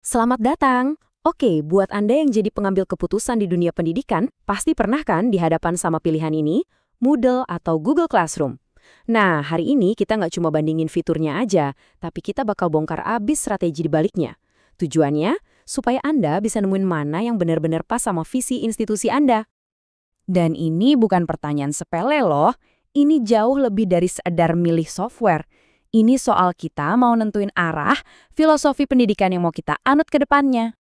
Selamat datang. Oke, buat Anda yang jadi pengambil keputusan di dunia pendidikan, pasti pernah kan dihadapan sama pilihan ini, Moodle atau Google Classroom. Nah, hari ini kita nggak cuma bandingin fiturnya aja, tapi kita bakal bongkar abis strategi di baliknya. Tujuannya, supaya Anda bisa nemuin mana yang benar-benar pas sama visi institusi Anda. Dan ini bukan pertanyaan sepele loh, ini jauh lebih dari sekedar milih software. Ini soal kita mau nentuin arah, filosofi pendidikan yang mau kita anut ke depannya.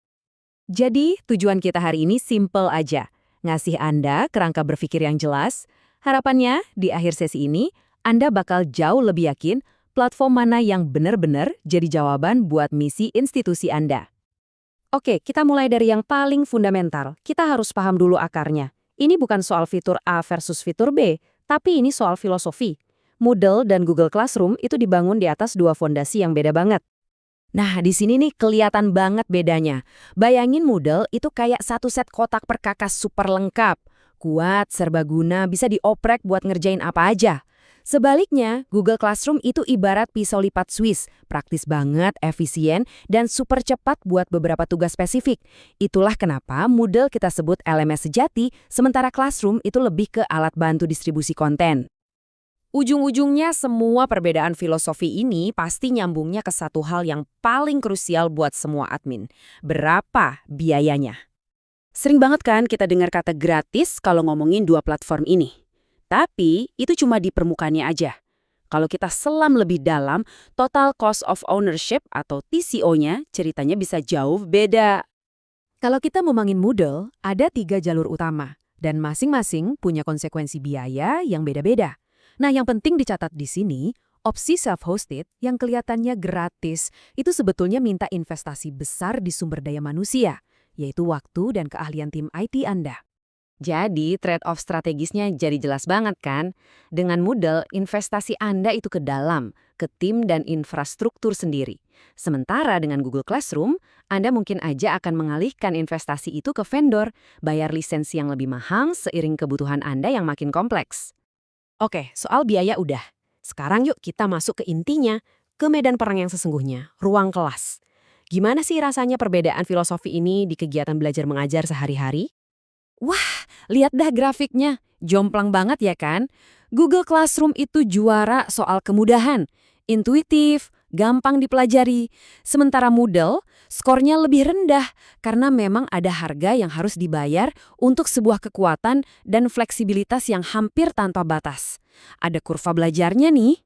Jadi, tujuan kita hari ini simple aja. Ngasih Anda kerangka berpikir yang jelas. Harapannya, di akhir sesi ini, Anda bakal jauh lebih yakin platform mana yang benar-benar jadi jawaban buat misi institusi Anda. Oke, kita mulai dari yang paling fundamental. Kita harus paham dulu akarnya. Ini bukan soal fitur A versus fitur B, tapi ini soal filosofi. Moodle dan Google Classroom itu dibangun di atas dua fondasi yang beda banget. Nah, di sini nih kelihatan banget bedanya. Bayangin Moodle itu kayak satu set kotak perkakas super lengkap. Kuat, serbaguna, bisa dioprek buat ngerjain apa aja. Sebaliknya, Google Classroom itu ibarat pisau lipat Swiss, praktis banget, efisien, dan super cepat buat beberapa tugas spesifik. Itulah kenapa Moodle kita sebut LMS sejati, sementara Classroom itu lebih ke alat bantu distribusi konten. Ujung-ujungnya semua perbedaan filosofi ini pasti nyambungnya ke satu hal yang paling krusial buat semua admin. Berapa biayanya? Sering banget kan kita dengar kata gratis kalau ngomongin dua platform ini. Tapi itu cuma di permukaannya aja. Kalau kita selam lebih dalam, total cost of ownership atau TCO-nya ceritanya bisa jauh beda. Kalau kita ngomongin Moodle, ada 3 jalur utama. Dan masing-masing punya konsekuensi biaya yang beda-beda. Nah, yang penting dicatat di sini, opsi self-hosted yang kelihatannya gratis itu sebetulnya minta investasi besar di sumber daya manusia, yaitu waktu dan keahlian tim IT Anda. Jadi, trade-off strategisnya jadi jelas banget kan? Dengan Moodle, investasi Anda itu ke dalam, ke tim dan infrastruktur sendiri. Sementara dengan Google Classroom, Anda mungkin aja akan mengalihkan investasi itu ke vendor, bayar lisensi yang lebih mahal seiring kebutuhan Anda yang makin kompleks. Oke, soal biaya udah. Sekarang yuk kita masuk ke intinya, ke medan perang yang sesungguhnya, ruang kelas. Gimana sih rasanya perbedaan filosofi ini di kegiatan belajar mengajar sehari-hari? Wah, lihat dah grafiknya. Jomplang banget ya kan? Google Classroom itu juara soal kemudahan, intuitif, gampang dipelajari. Sementara Moodle, skornya lebih rendah karena memang ada harga yang harus dibayar untuk sebuah kekuatan dan fleksibilitas yang hampir tanpa batas. Ada kurva belajarnya nih.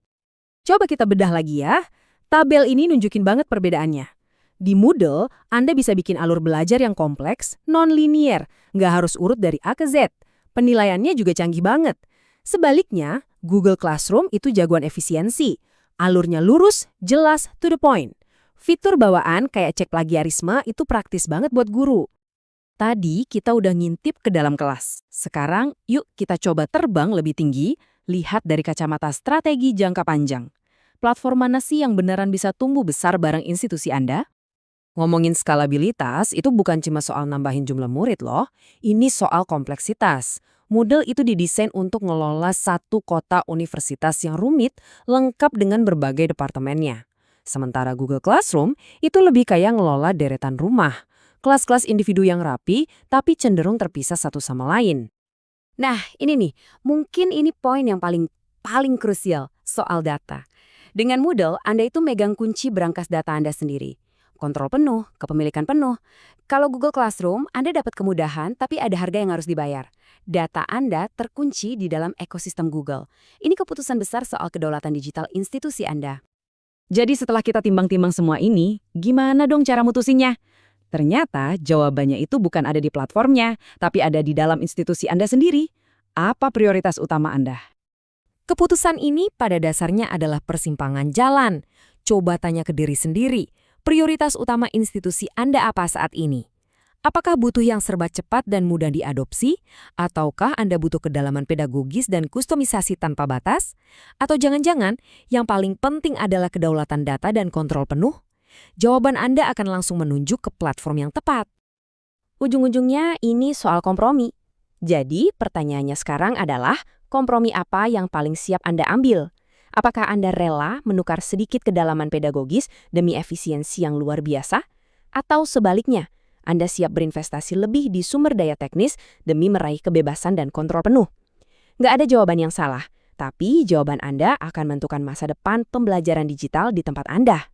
Coba kita bedah lagi ya. Tabel ini nunjukin banget perbedaannya. Di Moodle, Anda bisa bikin alur belajar yang kompleks, non-linier, nggak harus urut dari A ke Z. Penilaiannya juga canggih banget. Sebaliknya, Google Classroom itu jagoan efisiensi. Alurnya lurus, jelas, to the point. Fitur bawaan kayak cek plagiarisme itu praktis banget buat guru. Tadi kita udah ngintip ke dalam kelas. Sekarang, yuk kita coba terbang lebih tinggi, lihat dari kacamata strategi jangka panjang. Platform mana sih yang beneran bisa tumbuh besar bareng institusi Anda? Ngomongin skalabilitas, itu bukan cuma soal nambahin jumlah murid loh. Ini soal kompleksitas. Moodle itu didesain untuk ngelola satu kota universitas yang rumit, lengkap dengan berbagai departemennya. Sementara Google Classroom itu lebih kayak ngelola deretan rumah. Kelas-kelas individu yang rapi, tapi cenderung terpisah satu sama lain. Nah, ini nih, mungkin ini poin yang paling krusial soal data. Dengan Moodle, Anda itu megang kunci berangkas data Anda sendiri. Kontrol penuh, kepemilikan penuh. Kalau Google Classroom, Anda dapat kemudahan, tapi ada harga yang harus dibayar. Data Anda terkunci di dalam ekosistem Google. Ini keputusan besar soal kedaulatan digital institusi Anda. Jadi setelah kita timbang-timbang semua ini, gimana dong cara mutusinnya? Ternyata jawabannya itu bukan ada di platformnya, tapi ada di dalam institusi Anda sendiri. Apa prioritas utama Anda? Keputusan ini pada dasarnya adalah persimpangan jalan. Coba tanya ke diri sendiri. Prioritas utama institusi Anda apa saat ini? Apakah butuh yang serba cepat dan mudah diadopsi? Ataukah Anda butuh kedalaman pedagogis dan kustomisasi tanpa batas? Atau jangan-jangan yang paling penting adalah kedaulatan data dan kontrol penuh? Jawaban Anda akan langsung menunjuk ke platform yang tepat. Ujung-ujungnya ini soal kompromi. Jadi pertanyaannya sekarang adalah kompromi apa yang paling siap Anda ambil? Apakah Anda rela menukar sedikit kedalaman pedagogis demi efisiensi yang luar biasa? Atau sebaliknya, Anda siap berinvestasi lebih di sumber daya teknis demi meraih kebebasan dan kontrol penuh? Nggak ada jawaban yang salah, tapi jawaban Anda akan menentukan masa depan pembelajaran digital di tempat Anda.